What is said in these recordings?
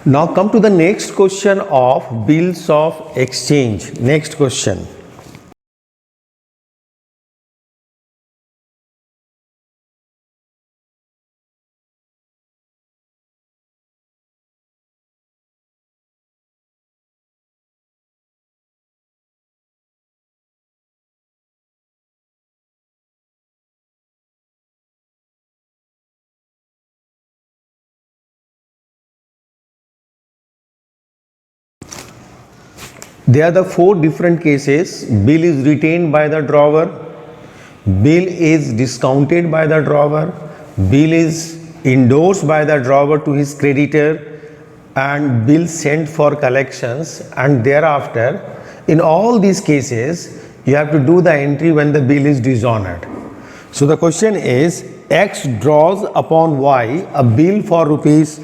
Now come to the next question of bills of exchange. Next question. There are the four different cases. Bill is retained by the drawer, bill is discounted by the drawer, bill is endorsed by the drawer to his creditor, and bill sent for collections. And thereafter, in all these cases, you have to do the entry when the bill is dishonored. So the question is, X draws upon Y a bill for rupees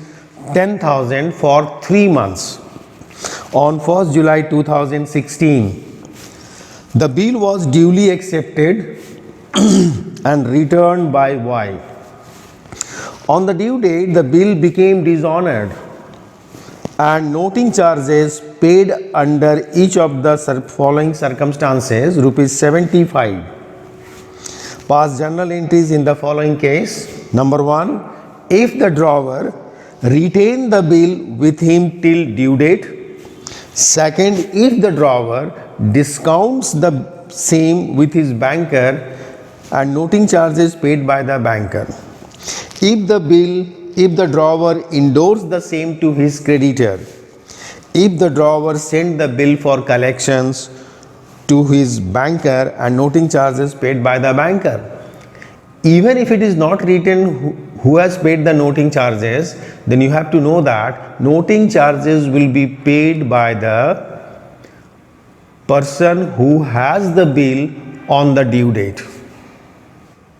10,000 for 3 months. On 1st July 2016, the bill was duly accepted and returned by Y. On the due date, the bill became dishonored and noting charges paid under each of the following circumstances, rupees 75. Pass journal entries in the following case. Number 1, if the drawer retained the bill with him till due date. Second, if the drawer discounts the same with his banker and noting charges paid by the banker. If the drawer endorsed the same to his creditor. If the drawer sent the bill for collections to his banker and noting charges paid by the banker. Even if it is not written who has paid the noting charges, then you have to know that noting charges will be paid by the person who has the bill on the due date.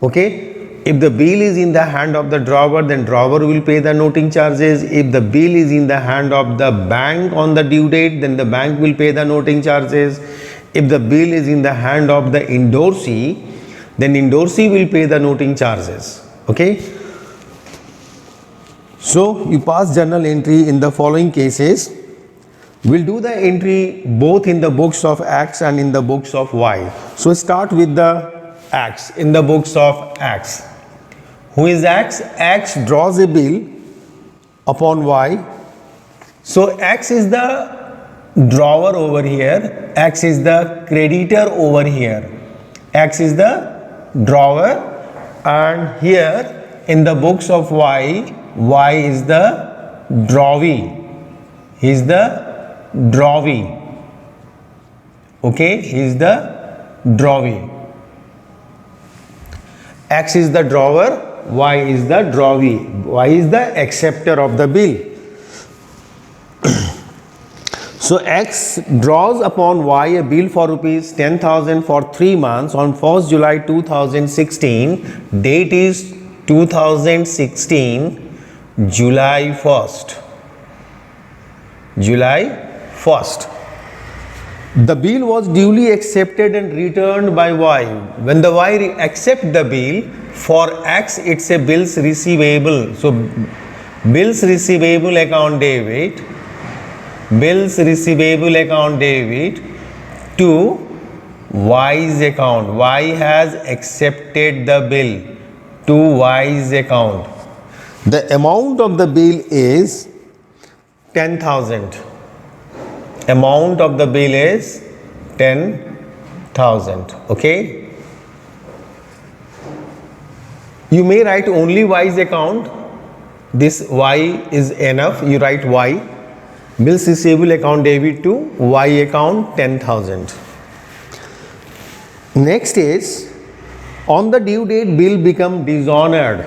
Okay? If the bill is in the hand of the drawer, then drawer will pay the noting charges. If the bill is in the hand of the bank on the due date, then the bank will pay the noting charges. If the bill is in the hand of the endorsee, then endorsee will pay the noting charges. Okay? So you pass journal entry in the following cases. We'll do the entry both in the books of X and in the books of Y. So start with the X, in the books of X. Who is X? X draws a bill upon Y. So X is the drawer over here, X is the creditor over here. X is the drawer, and here in the books of Y, Y is the drawee. He is the drawee. Okay, he is the drawee. X is the drawer, Y is the drawee. Y is the acceptor of the bill. So X draws upon Y a bill for rupees 10,000 for 3 months on 1st July 2016. Date is 2016 July 1st. July 1st. The bill was duly accepted and returned by Y. When the Y accept the bill, for X it's a bills receivable. So bills receivable account debit, bills receivable account debit to Y's account. Y has accepted the bill to Y's account. The amount of the bill is 10,000. Amount of the bill is 10,000. Okay. You may write only Y's account. This Y is enough. You write Y. Bills receivable account debit to Y account 10,000. Next is, on the due date bill become dishonored.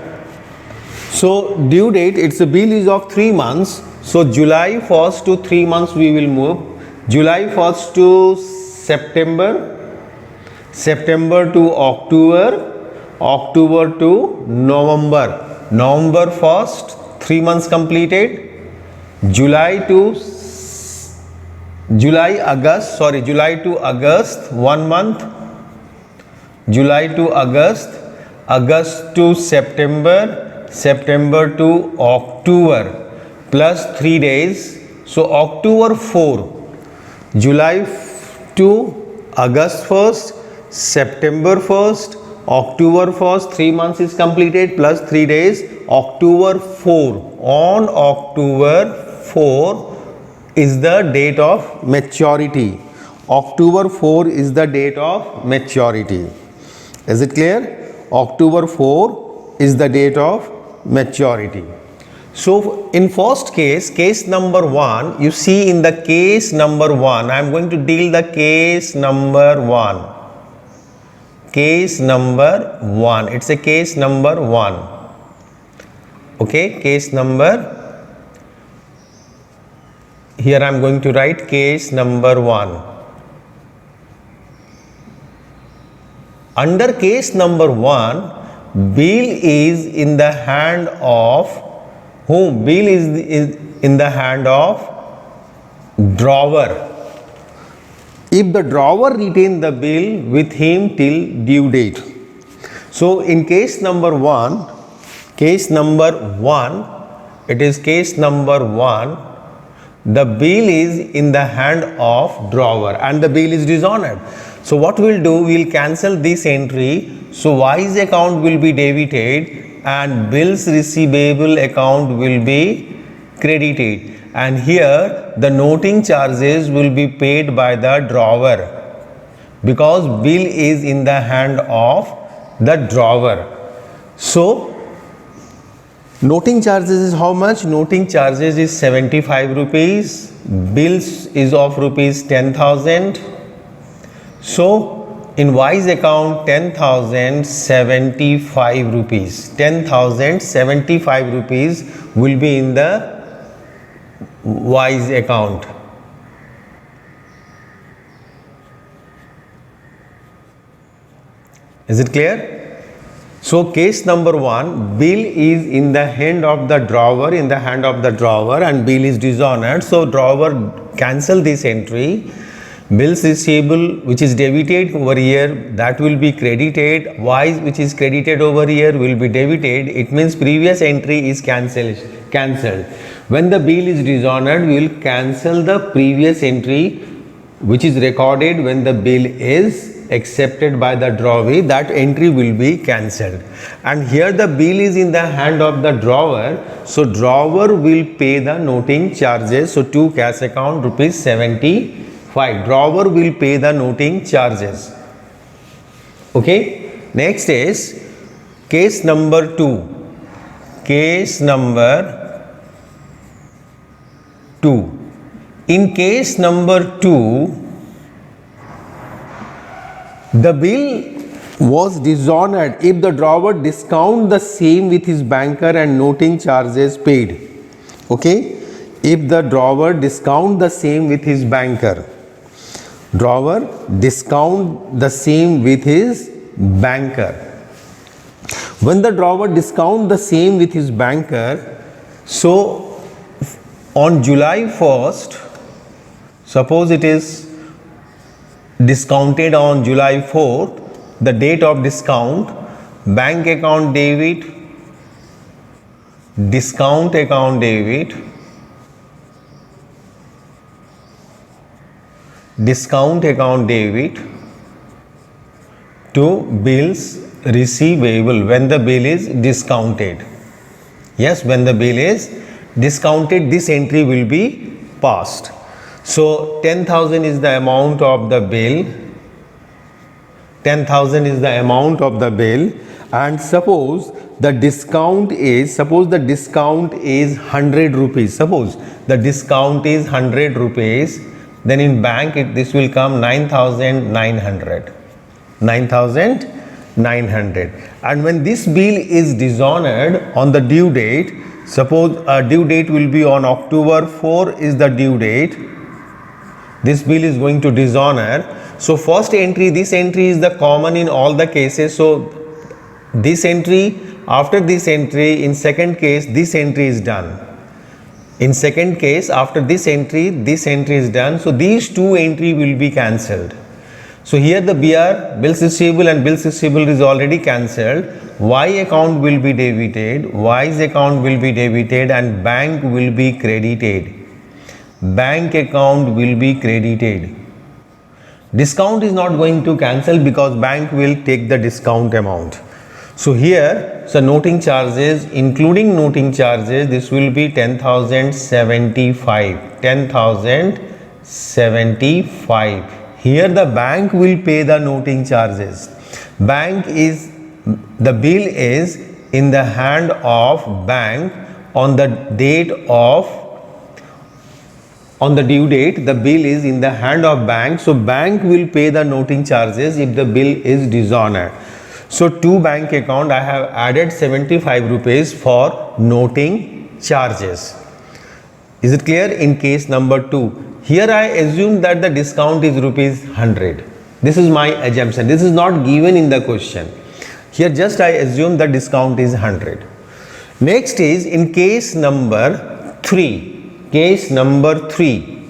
So due date, its bill is of 3 months. So July 1st to 3 months we will move. July 1st to September, September to October, October to November, November 1st, 3 months completed. July to August, 1 month. July to August, August to September, September to October, plus 3 days. So October 4, July 2, August 1st, September 1st, October 1st, 3 months is completed plus 3 days. October 4. On October 4 is the date of maturity. October 4 is the date of maturity. Is it clear? October 4 is the date of maturity. So in first case, case number 1, you see in the case number 1, I am going to deal the case number 1. Case number 1. It's a case number 1. Okay, case number. Here I am going to write case number 1. Under case number 1, bill is in the hand of whom? Bill is in the hand of drawer. If the drawer retain the bill with him till due date. So in case number 1, it is case number 1, the bill is in the hand of drawer and the bill is dishonored. So what we'll do, we'll cancel this entry. So wise account will be debited and bills receivable account will be credited. And here the noting charges will be paid by the drawer because bill is in the hand of the drawer. So noting charges is how much? Noting charges is 75 rupees. Bills is of rupees 10,000. So in wise account 10,075 rupees. 10,075 rupees will be in the wise account. Is it clear? So case number 1, bill is in the hand of the drawer, and bill is dishonored. So drawer cancel this entry. Bills receivable which is debited over here, that will be credited. Wise which is credited over here will be debited. It means previous entry is cancelled. When the bill is dishonored, we will cancel the previous entry which is recorded when the bill is accepted by the drawee. That entry will be cancelled. And here the bill is in the hand of the drawer. So drawer will pay the noting charges. So to cash account rupees 75. Drawer will pay the noting charges. Okay. Next is case number 2. Case number 2. In case number 2, the bill was dishonored if the drawer discount the same with his banker and noting charges paid. Okay. If the drawer discount the same with his banker. Drawer discount the same with his banker. When the drawer discount the same with his banker, so on July 1st, suppose it is discounted on July 4th, the date of discount, bank account debit, discount account debit, discount account debit to bills receivable when the bill is discounted. Yes, when the bill is discounted, this entry will be passed. So 10,000 is the amount of the bill. 10,000 is the amount of the bill, and suppose the discount is 100 rupees. Suppose the discount is 100 rupees. Then in bank this will come 9,900. 9,900. And when this bill is dishonored on the due date, suppose due date will be on October 4 is the due date. This bill is going to dishonor. So first entry, this entry is the common in all the cases. So this entry, after this entry, in second case, this entry is done. In second case, after this entry is done. So these two entry will be cancelled. So here the BR, bills receivable and bills receivable is already cancelled. Y account will be debited, Y's account will be debited and bank will be credited. Bank account will be credited. Discount is not going to cancel because bank will take the discount amount. So here, so noting charges, including noting charges, this will be 10,075. 10,075. Here the bank will pay the noting charges. The bill is in the hand of bank on the due date, the bill is in the hand of bank. So bank will pay the noting charges if the bill is dishonored. So to bank account I have added 75 rupees for noting charges. Is it clear? In case number 2. Here I assume that the discount is rupees 100. This is my assumption. This is not given in the question. Here just I assume the discount is 100. Next is in case number 3. Case number 3.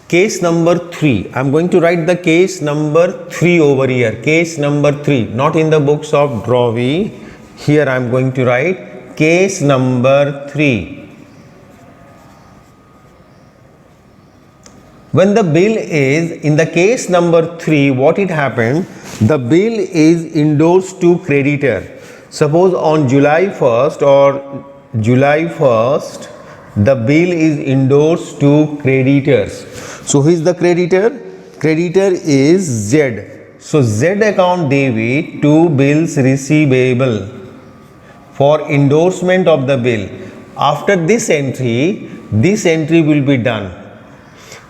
Case number 3. I am going to write the case number 3 over here. Case number 3. Not in the books of drawing. Here I am going to write case number 3. When the bill is in the case number 3, what it happened? The bill is endorsed to creditor. Suppose on July 1st or July 1st, the bill is endorsed to creditors. So who is the creditor? Creditor is Z. So Z account debit to bills receivable for endorsement of the bill. After this entry will be done.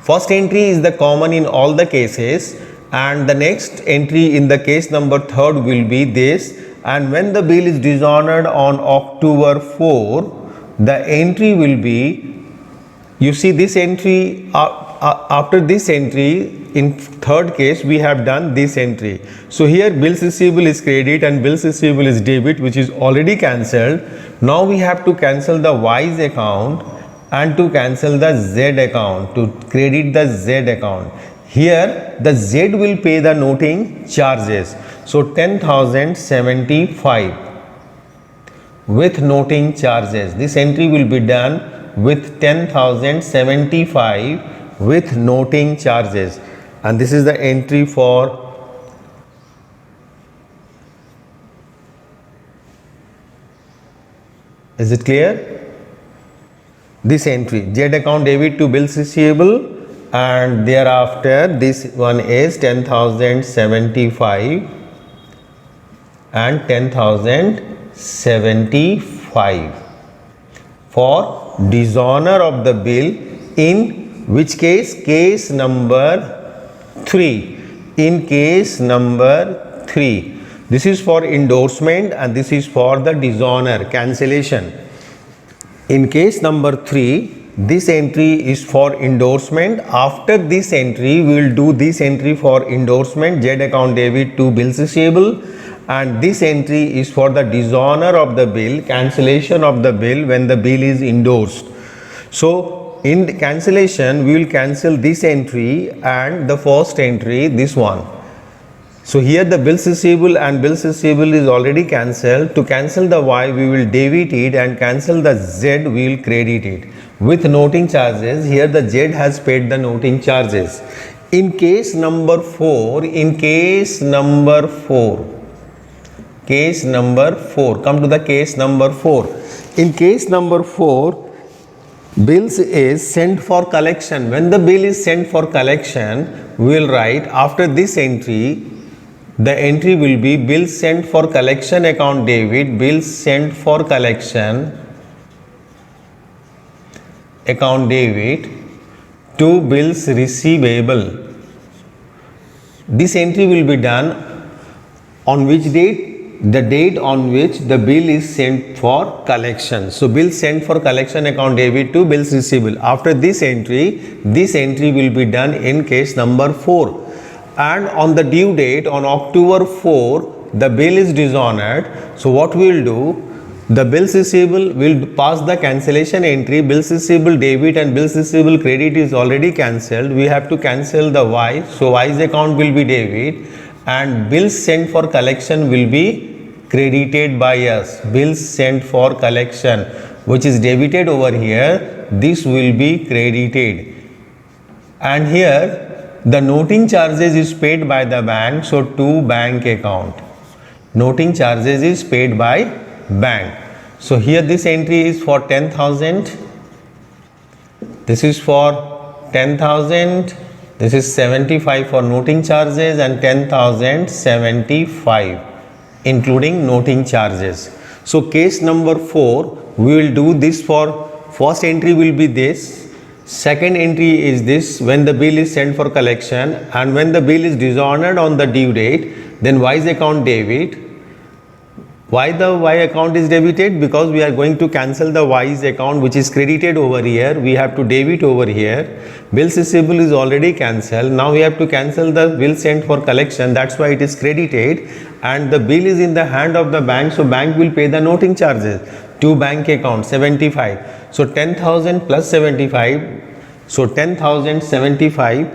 First entry is the common in all the cases and the next entry in the case number 3 will be this, and when the bill is dishonored on October 4, the entry will be, you see this entry, after this entry in third case we have done this entry. So here bills receivable is credit and bills receivable is debit, which is already cancelled. Now we have to cancel the Y's account and to cancel the Z account, to credit the Z account. Here the Z will pay the noting charges. So 10,075 with noting charges. This entry will be done with 10,075 with noting charges, and this is the entry for is it clear? This entry Z account debit to bills receivable, and thereafter this one is 10,075 and 10,075 for dishonor of the bill, in which case? Case number 3. In case number 3, this is for endorsement and this is for the dishonor, cancellation. In case number 3, this entry is for endorsement. After this entry, we will do this entry for endorsement, Z account debit to bills receivable, and this entry is for the dishonor of the bill, cancellation of the bill when the bill is endorsed. So in the cancellation, we will cancel this entry and the first entry, this one. So here the bills receivable and bills receivable is already cancelled. To cancel the Y, we will debit it, and cancel the Z, we will credit it with noting charges. Here the Z has paid the noting charges. In case number 4, come to the case number 4. In case number 4, bills is sent for collection. When the bill is sent for collection, we will write after this entry, the entry will be bills sent for collection account debit, bills sent for collection account debit to bills receivable. This entry will be done on which date? The date on which the bill is sent for collection. So bill sent for collection account debit to bills receivable. After this entry will be done in case number 4. And on the due date on October 4, the bill is dishonored. So what we will do? The bills receivable will pass the cancellation entry. Bills receivable debit and bills receivable credit is already cancelled. We have to cancel the Y. So Y's account will be debit and bills sent for collection will be credited by us. Bills sent for collection, which is debited over here, this will be credited. And here the noting charges is paid by the bank, so to bank account. Noting charges is paid by bank. So here this entry is for 10,000. This is for 10,000. This is 75 for noting charges and 10,075 including noting charges. So case number 4, we will do this. For first entry will be this, second entry is this, when the bill is sent for collection, and when the bill is dishonored on the due date, then Y's account debit. Why the Y account is debited? Because we are going to cancel the Y's account which is credited over here. We have to debit over here. Bills receivable is already cancelled. Now we have to cancel the bill sent for collection. That's why it is credited, and the bill is in the hand of the bank. So bank will pay the noting charges to bank account 75. So 10,000 plus 75. So 10,075.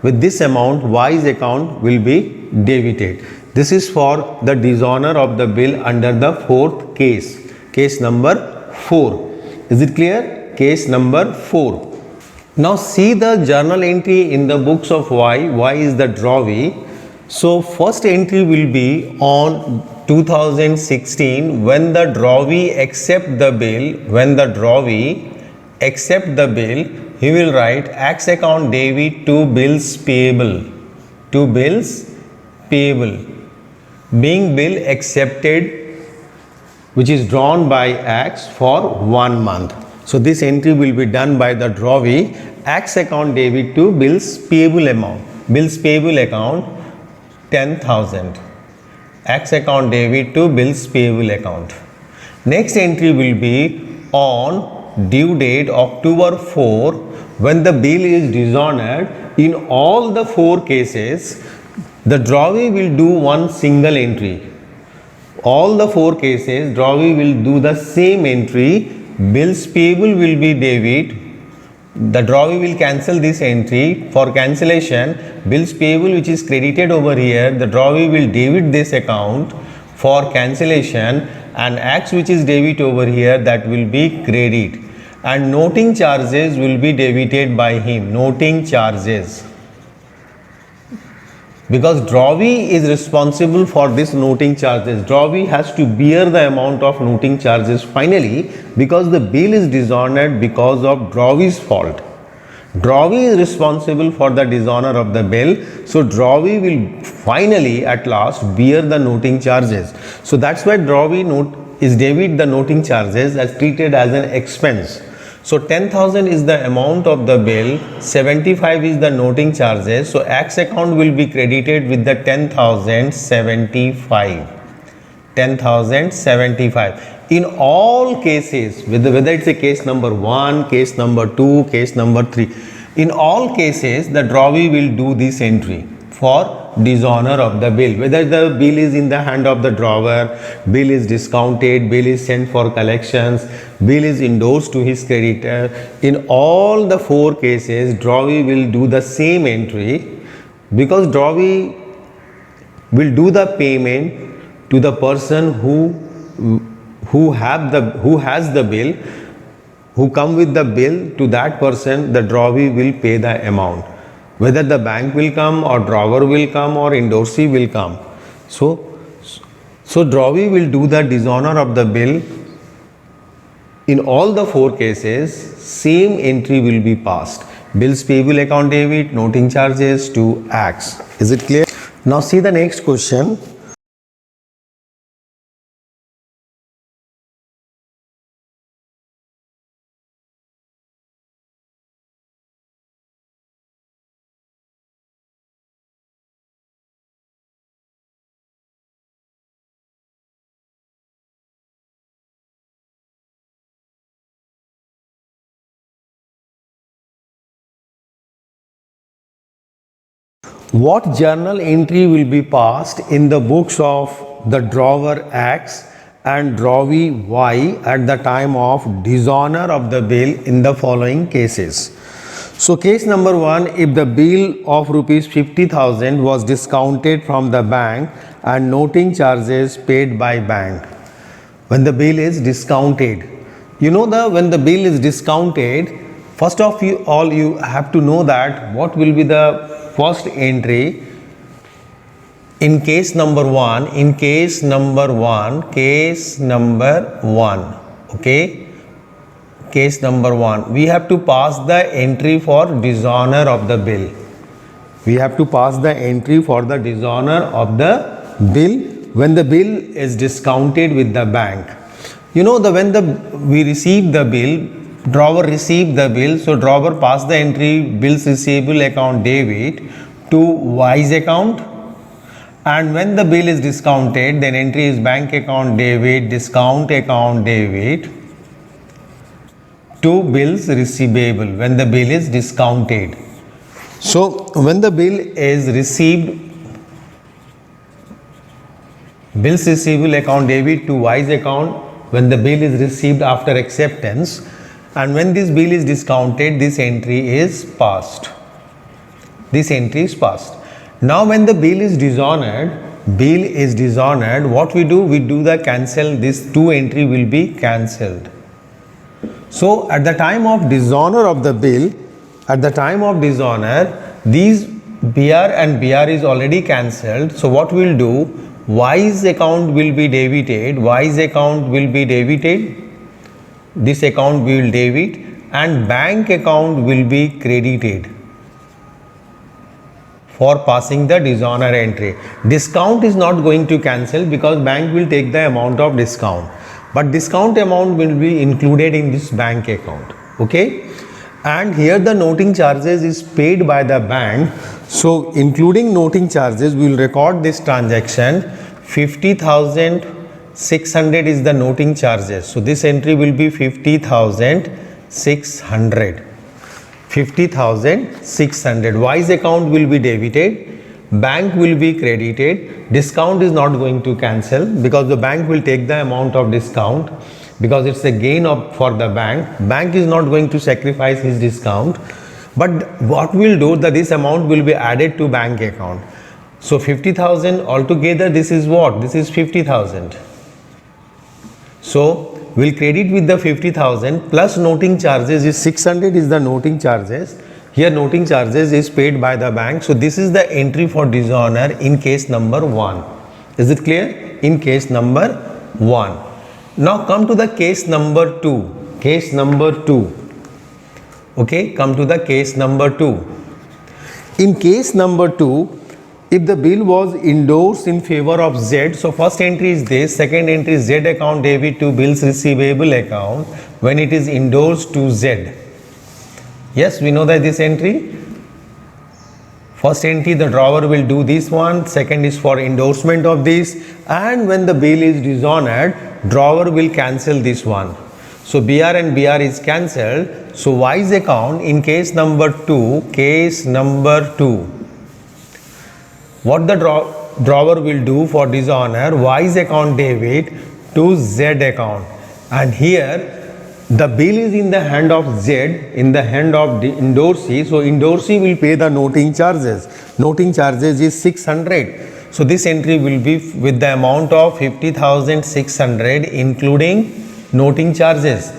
With this amount, Y's account will be debited. This is for the dishonor of the bill under the fourth case, case number 4. Is it clear? Case number 4. Now see the journal entry in the books of Y. Y is the drawee. So first entry will be on 2016 when the drawee accept the bill. When the drawee accept the bill, he will write X account debit to bills payable. To bills payable. Being bill accepted, which is drawn by X for 1 month. So this entry will be done by the drawee. X account debit to bills payable amount. Bills payable account 10,000. X account debit to bills payable account. Next entry will be on due date October 4 when the bill is dishonored. In all the 4 cases, the drawee will do one single entry. All the 4 cases, drawee will do the same entry. Bills payable will be debit. The drawee will cancel this entry. For cancellation, bills payable which is credited over here, the drawee will debit this account for cancellation, and X which is debit over here, that will be credit. And noting charges will be debited by him. Noting charges. Because drawee is responsible for this noting charges. Drawee has to bear the amount of noting charges finally, because the bill is dishonored because of drawee's fault. Drawee is responsible for the dishonor of the bill. So drawee will finally at last bear the noting charges. So that's why drawee is debit the noting charges as treated as an expense. So 10,000 is the amount of the bill, 75 is the noting charges. So X account will be credited with the 10,075. 10,075. In all cases, whether it's a case number 1, case number 2, case number 3, in all cases the drawee will do this entry for dishonor of the bill. Whether the bill is in the hand of the drawer, bill is discounted, bill is sent for collections, bill is endorsed to his creditor, in all the 4 cases drawee will do the same entry, because drawee will do the payment to the person who has the bill, who come with the bill. To that person the drawee will pay the amount. Whether the bank will come or drawer will come or endorsee will come. So drawee will do the dishonor of the bill. In all the 4 cases, same entry will be passed. Bills payable account debit, noting charges to X. Is it clear? Now see the next question. What journal entry will be passed in the books of the drawer X and drawee Y at the time of dishonor of the bill in the following cases? So case number 1, if the bill of rupees 50,000 was discounted from the bank and noting charges paid by bank. When the bill is discounted, when the bill is discounted, first of all you have to know that what will be the first entry in case number 1. Okay, case number 1, we have to pass the entry for dishonor of the bill. We have to pass the entry for the dishonor of the bill when the bill is discounted with the bank. We receive the bill, drawer received the bill, so drawer pass the entry bills receivable account debit to wise account, and when the bill is discounted, then entry is bank account debit, discount account debit to bills receivable when the bill is discounted. So when the bill is received, bills receivable account debit to wise account when the bill is received after acceptance, and when this bill is discounted, this entry is passed. Now when the bill is dishonored, what we do? We do the cancel. This 2 entry will be cancelled. So at the time of dishonor of the bill, these BR and BR is already cancelled. So what we'll do? Wise account will be debited. This account we will debit, and bank account will be credited for passing the dishonor entry. Discount is not going to cancel because bank will take the amount of discount, but discount amount will be included in this bank account. Okay, and here the noting charges is paid by the bank. So including noting charges, we will record this transaction. 50,600 is the noting charges. So this entry will be 50,600. Wise account will be debited, bank will be credited. Discount is not going to cancel because the bank will take the amount of discount, because it's a gain for the bank. Bank is not going to sacrifice his discount, but what we'll do that this amount will be added to bank account. So 50,000 altogether, this is what? This is 50,000. So we'll credit with the 50,000 plus noting charges is 600 is the noting charges. Here noting charges is paid by the bank. So this is the entry for dishonor in case number 1. Is it clear? In case number 1. Now come to the case number 2. Okay, come to the case number 2. In case number 2, if the bill was endorsed in favor of Z, so first entry is this, second entry is Z account debit to bills receivable account when it is endorsed to Z. Yes, we know that this entry. First entry, the drawer will do this one, second is for endorsement of this, and when the bill is dishonored, drawer will cancel this one. So BR and BR is cancelled. So wise account in case number 2, what the drawer will do for dishonor, wise account debit to Z account, and here the bill is in the hand of Z, in the hand of the endorsee. So endorsee will pay the noting charges. Noting charges is 600. So this entry will be with the amount of 50,600 including noting charges.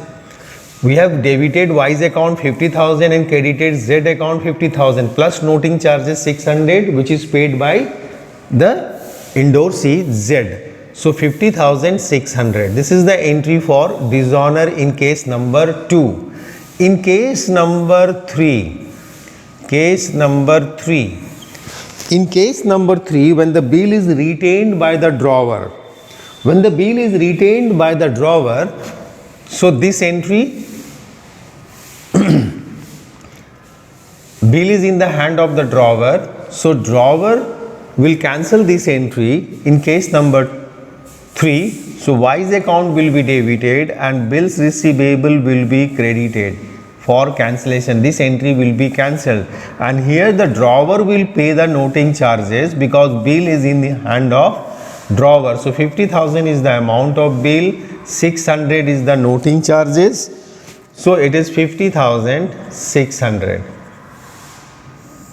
We have debited wise account 50,000 and credited Z account 50,000 plus noting charges 600, which is paid by the endorsee Z. So 50,600. This is the entry for dishonor in case number 2. In case number 3, in case number 3, when the bill is retained by the drawer, so this entry, bill is in the hand of the drawer, so drawer will cancel this entry in case number 3. So wise account will be debited and bills receivable will be credited for cancellation. This entry will be cancelled, and here the drawer will pay the noting charges because bill is in the hand of drawer. So 50,000 is the amount of bill, 600 is the noting charges, so it is 50,600.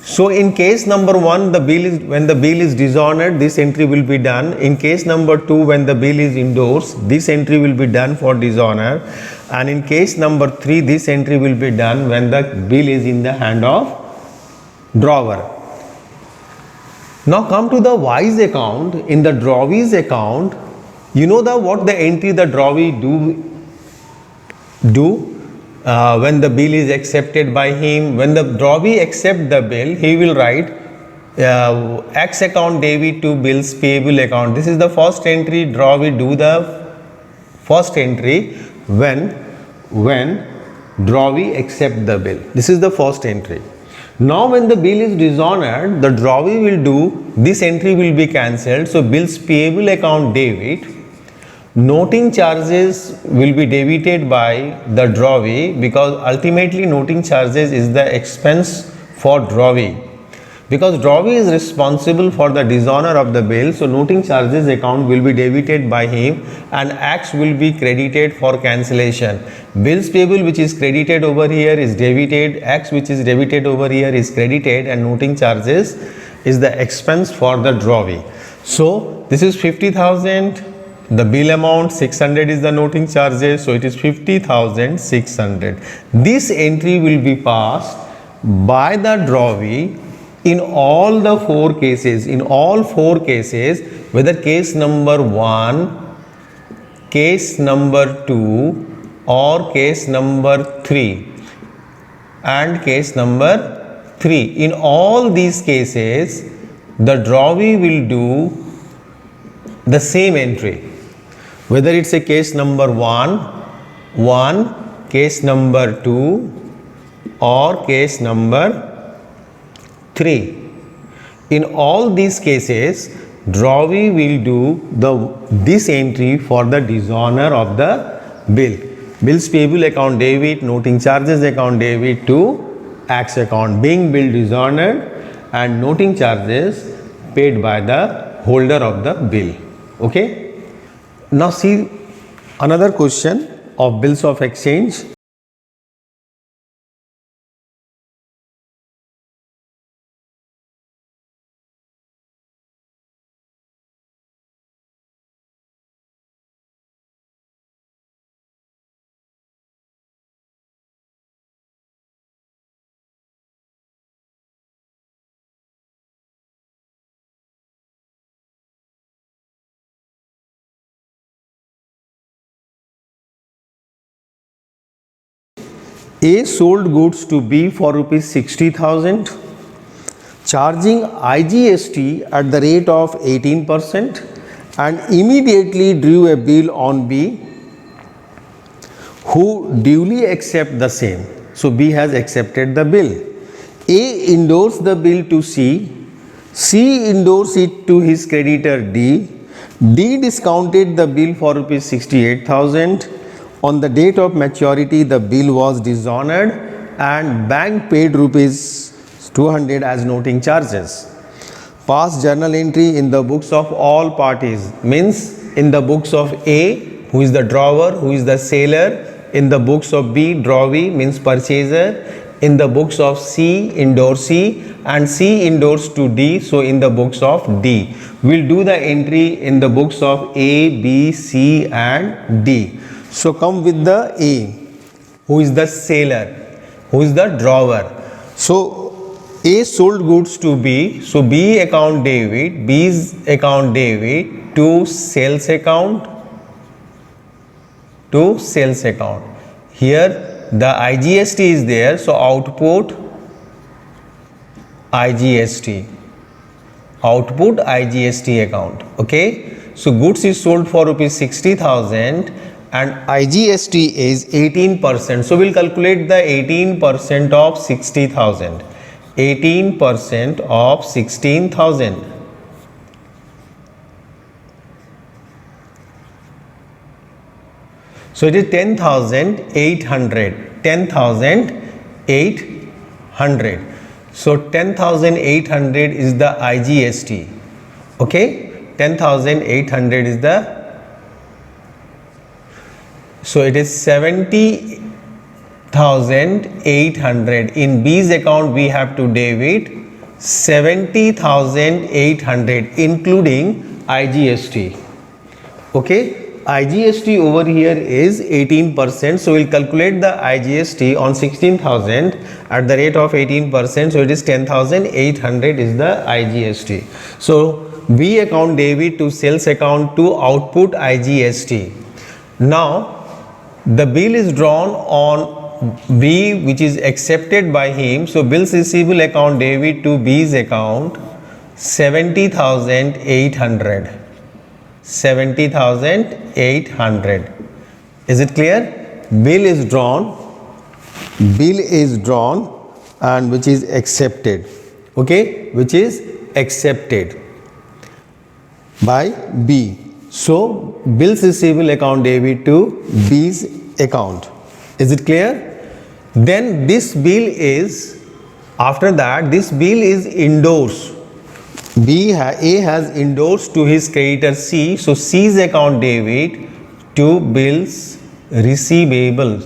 So in case number 1, when the bill is dishonored, this entry will be done. In case number 2, when the bill is endorsed, this entry will be done for dishonor. And in case number 3, this entry will be done when the bill is in the hand of drawer. Now come to the wise account. In the drawee's account, you know what the entry the drawee do when the bill is accepted by him. When the drawee accept the bill, he will write X account debit to bills payable account. This is the first entry. Drawee do the first entry when drawee accept the bill. This is the first entry. Now when the bill is dishonored, the drawee will do this entry will be cancelled. So bills payable account debit. Noting charges will be debited by the drawee, because ultimately noting charges is the expense for drawee, because drawee is responsible for the dishonor of the bill. So noting charges account will be debited by him and X will be credited for cancellation. Bills payable which is credited over here is debited, X which is debited over here is credited, and noting charges is the expense for the drawee. So this is 50,000. The bill amount 600 is the noting charges, so it is 50,600. This entry will be passed by the drawee in all the 4 cases. In all 4 cases, whether case number 1, case number 2, or case number 3 and case number 3. In all these cases, the drawee will do the same entry. Whether it's a case number 1, case number 2, or case number 3. In all these cases, drawee will do this entry for the dishonor of the bill. Bills payable account debit, noting charges account debit to X account, being bill dishonored and noting charges paid by the holder of the bill. Okay. Now see another question of bills of exchange. A sold goods to B for rupees 60,000, charging IGST at the rate of 18%, and immediately drew a bill on B, who duly accept the same. So B has accepted the bill. A endorsed the bill to C, C endorsed it to his creditor D, D discounted the bill for rupees 68,000. On the date of maturity, the bill was dishonored and bank paid rupees 200 as noting charges. Pass journal entry in the books of all parties, means in the books of A, who is the drawer, who is the seller, in the books of B, drawee means purchaser, in the books of C, endorsee, and C endorsed to D, so in the books of D. We'll do the entry in the books of A, B, C and D. So come with the A, who is the seller, who is the drawer. So A sold goods to B, so B account debit, B's account debit to sales account, Here the IGST is there, so output IGST account. Okay, so goods is sold for rupees 60,000 and IGST is 18%. So we'll calculate the 18% of 60,000. 18% of 16,000. So it is 10,800. 10,800. So 10,800 is the IGST. Okay, 10,800 is the. So it is 70,800. In B's account we have to debit 70,800 including IGST. Okay, IGST over here is 18%, so we'll calculate the IGST on 16,000 at the rate of 18%, so it is 10,800 is the IGST. So B account debit to sales account to output IGST. Now the bill is drawn on B, which is accepted by him, so bills receivable account debit to B's account 70,800. 70,800. Is it clear? Bill is drawn and which is accepted. Okay, which is accepted by B. So bills receivable account debit to B's account. Is it clear? Then this bill is, after that this bill is endorsed. A has endorsed to his creditor C, so C's account debit to bills receivable.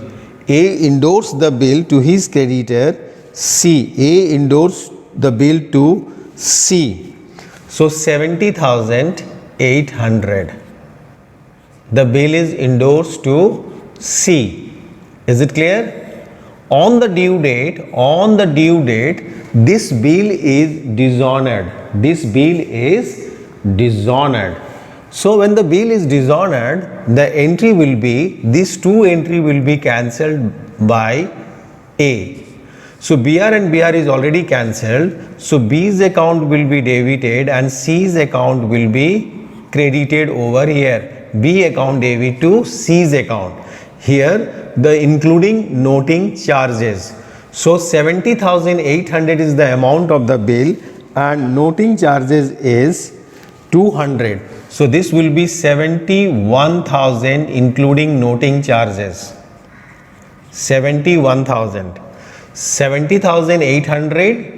A endorsed the bill to his creditor C. A endorsed the bill to C. So 70,800. The bill is endorsed to C. Is it clear? On the due date, this bill is dishonored. This bill is dishonored. So when the bill is dishonored, the entry will be, these two entry will be cancelled by A. So BR and BR is already cancelled. So B's account will be debited and C's account will be credited over here. B account debit to C's account. Here the including noting charges. So 70,800 is the amount of the bill and noting charges is 200. So this will be 71,000 including noting charges. 71,000. 70,800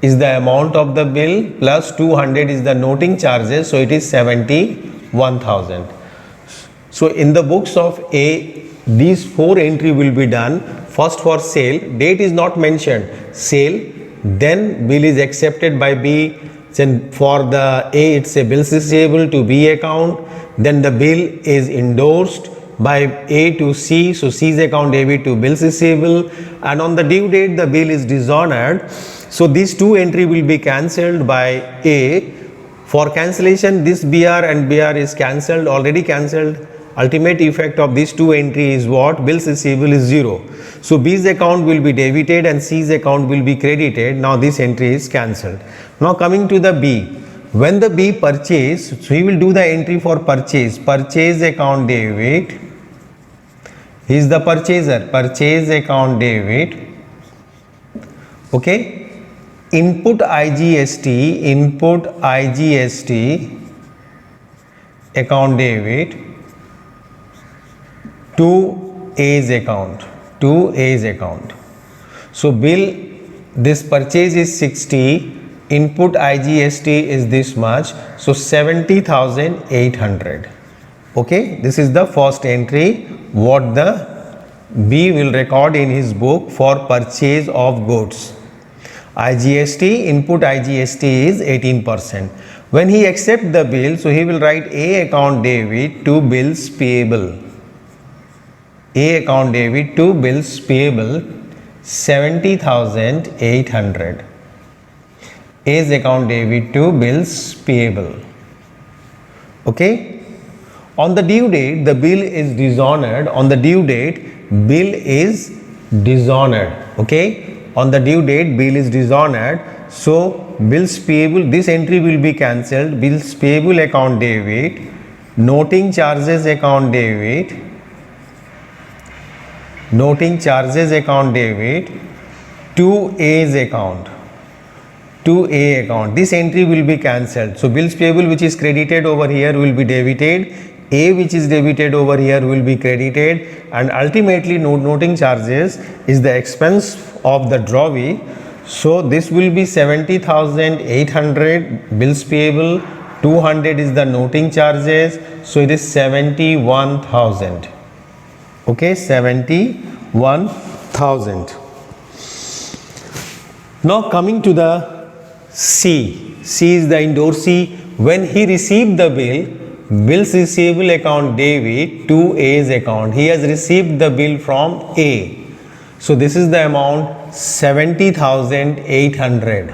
is the amount of the bill plus 200 is the noting charges. So it is 71,000. So in the books of A, these four entry will be done. First for sale, date is not mentioned, sale, then bill is accepted by B. Then for the A, it's a bills receivable to B account, then the bill is endorsed by A to C, so C's account debit to bills receivable, and on the due date the bill is dishonored. So these two entry will be cancelled by A. For cancellation, this BR and BR is cancelled, already cancelled. Ultimate effect of these two entry is what? Bills receivable is 0. So B's account will be debited and C's account will be credited. Now this entry is cancelled. Now coming to the B. When the B purchase, so he will do the entry for purchase. Purchase account debit. He is the purchaser. Purchase account debit. Okay. Input IGST. Input IGST account debit to A's account. To A's account. So bill, this purchase is 60. Input IGST is this much. So 70,800. Okay. This is the first entry what the B will record in his book for purchase of goods. IGST, input IGST is 18%. When he accept the bill, so he will write A account debit to bills payable. A account debit to bills payable 70,800. A's account debit to bills payable. Okay. On the due date, the bill is dishonored. On the due date, bill is dishonored. Okay. On the due date, bill is dishonored. So bills payable, this entry will be cancelled. Bills payable account debit, noting charges account debit, noting charges account debit to A's account. To A account. This entry will be cancelled. So bills payable which is credited over here will be debited. A which is debited over here will be credited, and ultimately noting charges is the expense of the drawee. So this will be 70,800 bills payable, 200 is the noting charges, so it is 71,000. Okay, 71,000. Now coming to the C is the endorsee. When he received the bill, bills receivable account debit to A's account. He has received the bill from A. So this is the amount 70,800.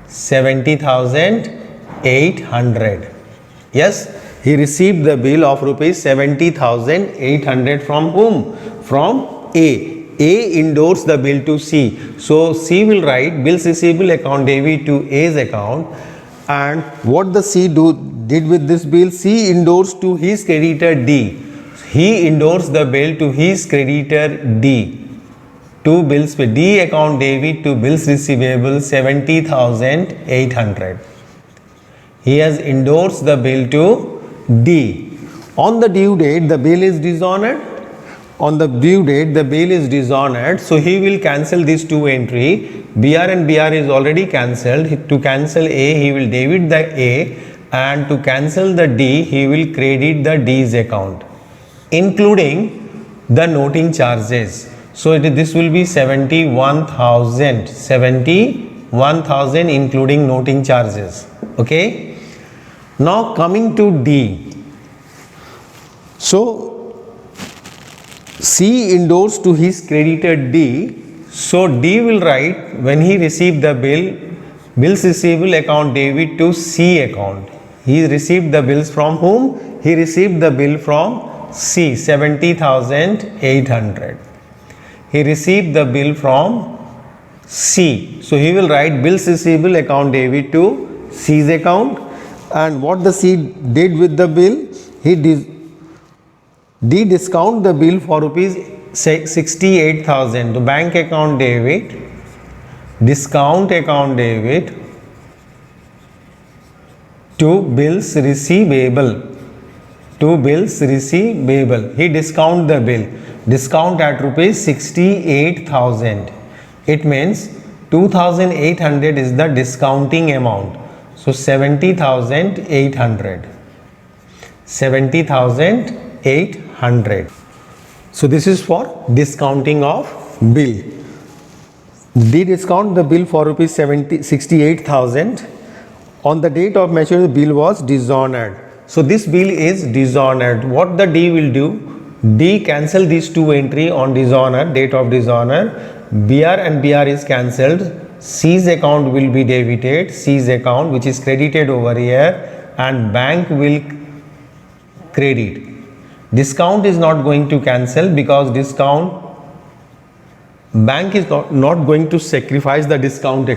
70,800. Yes, he received the bill of rupees 70,800 from whom? From A. A endorsed the bill to C. So C will write bills receivable account debit to A's account. And what the C did with this bill? C endorsed to his creditor D. He endorsed the bill to his creditor D. Two bills with D account debit to bills receivable 70,800. He has endorsed the bill to D. On the due date, the bill is dishonored. On the due date, the bill is dishonored. So he will cancel these two entry. BR and BR is already cancelled. To cancel A, he will debit the A, and to cancel the D, he will credit the D's account, including the noting charges. So this will be 71,000. 71,000 including noting charges. Okay. Now coming to D. So C endorsed to his creditor D. So D will write when he received the bill, bills receivable account debit to C account. He received the bills from whom? He received the bill from C, 70,800. He received the bill from C. So he will write bills receivable account debit to C's account. And what the C did with the bill? He discount the bill for rupees 68,000. The bank account debit, discount account debit to bills receivable. To bills receivable. He discount the bill. Discount at rupees 68,000. It means 2,800 is the discounting amount. So 70,800. 70,800. So this is for discounting of bill. D discount the bill for rupees 68,000. On the date of maturity, the bill was dishonored. So this bill is dishonored. What the D will do? D cancel these two entry on dishonor, date of dishonor. BR and BR is cancelled. C's account will be debited. C's account, which is credited over here, and bank will credit. Discount is not going to cancel because bank is not going to sacrifice the discount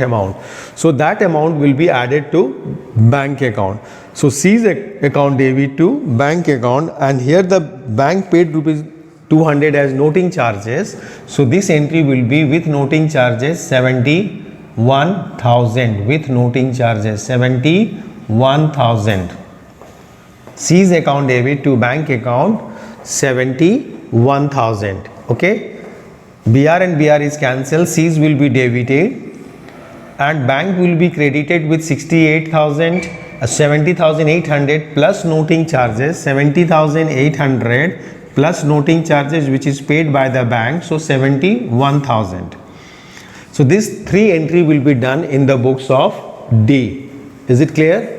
amount. So that amount will be added to bank account. So C's account debit to bank account, and here the bank paid rupees 200 as noting charges. So this entry will be with noting charges 71,000. With noting charges 71,000. C's account debit to bank account 71,000. Okay. BR and BR is cancelled. C's will be debited and bank will be credited with 68,000, 70,800 plus noting charges, 70,800 plus noting charges which is paid by the bank, so 71,000. So this three entry will be done in the books of D. Is it clear?